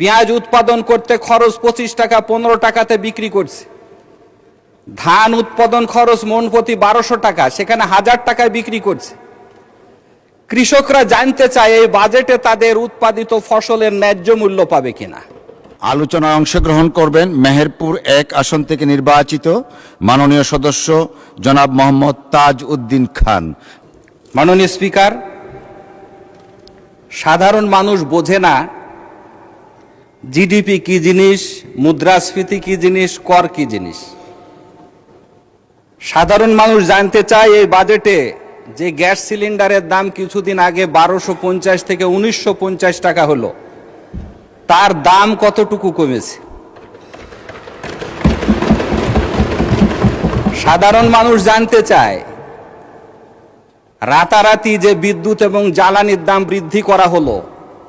পেঁয়াজ উৎপাদন করতে খরচ 25 টাকা 15 টাকাতে বিক্রি করছে। ধান উৎপাদন খরচ মন প্রতি 1200 টাকা, সেখানে 1000 টাকায় বিক্রি করছে। কৃষকরা জানতে চায় এই বাজেটে তাদের উৎপাদিত ফসলের ন্যায্য মূল্য পাবে কিনা। আলোচনায় অংশগ্রহণ করবেন মেহেরপুর 1 আসন থেকে নির্বাচিত মাননীয় সদস্য জনাব মোহাম্মদ তাজ উদ্দিন খান। মাননীয় স্পিকার, সাধারণ মানুষ বোঝে না জিডিপি কি জিনিস, মুদ্রাস্ফীতি কি জিনিস, কর কি জিনিস। সাধারণ মানুষ জানতে চায় এই বাজেটে যে গ্যাস সিলিন্ডারের দাম কিছুদিন আগে 1250 থেকে 1950 টাকা হলো, তার দাম কতটুকু কমেছে। সাধারণ মানুষ জানতে চায় রাতারাতি যে বিদ্যুৎ এবং জ্বালানির দাম বৃদ্ধি করা হলো,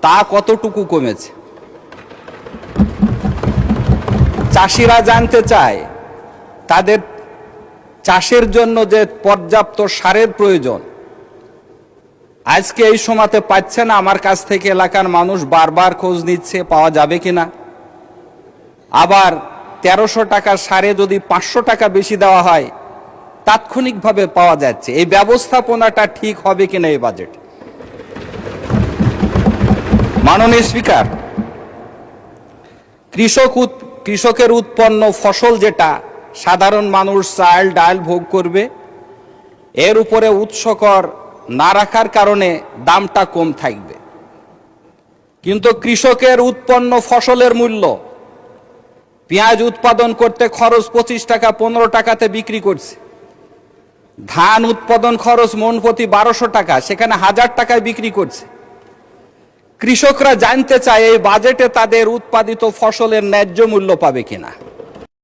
তা কতটুকু কমেছে। চাষিরা জানতে চায় তাদের চাষের জন্য যে পর্যাপ্ত সারের প্রয়োজন, আজকে এই সময়তে পাচ্ছে না। আমার কাছ থেকে এলাকার মানুষ বারবার খোঁজ নিচ্ছে পাওয়া যাবে কিনা। আবার 1300 টাকার সারে যদি 500 টাকা বেশি দেওয়া হয়, তাৎক্ষণিকভাবে পাওয়া যাচ্ছে। এই ব্যবস্থাপনাটা ঠিক হবে কিনা এই বাজেট। মাননীয় স্পিকার, কৃষকের উৎপন্ন ফসল যেটা সাধারণ মানুষ চাল ডাল ভোগ করবে, এর উপরে উৎসকর না রাখার কারণে দামটা কম থাকবে। কিন্তু কৃষকের উৎপন্ন ফসলের মূল্য, পেঁয়াজ উৎপাদন করতে খরচ 25 টাকা 15 টাকাতে বিক্রি করছে। ধান উৎপাদন খরচ মন প্রতি 1200 টাকা, সেখানে 1000 টাকায় বিক্রি করছে। কৃষকরা জানতে চায় এই বাজেটে তাদের উৎপাদিত ফসলের ন্যায্য মূল্য পাবে কিনা।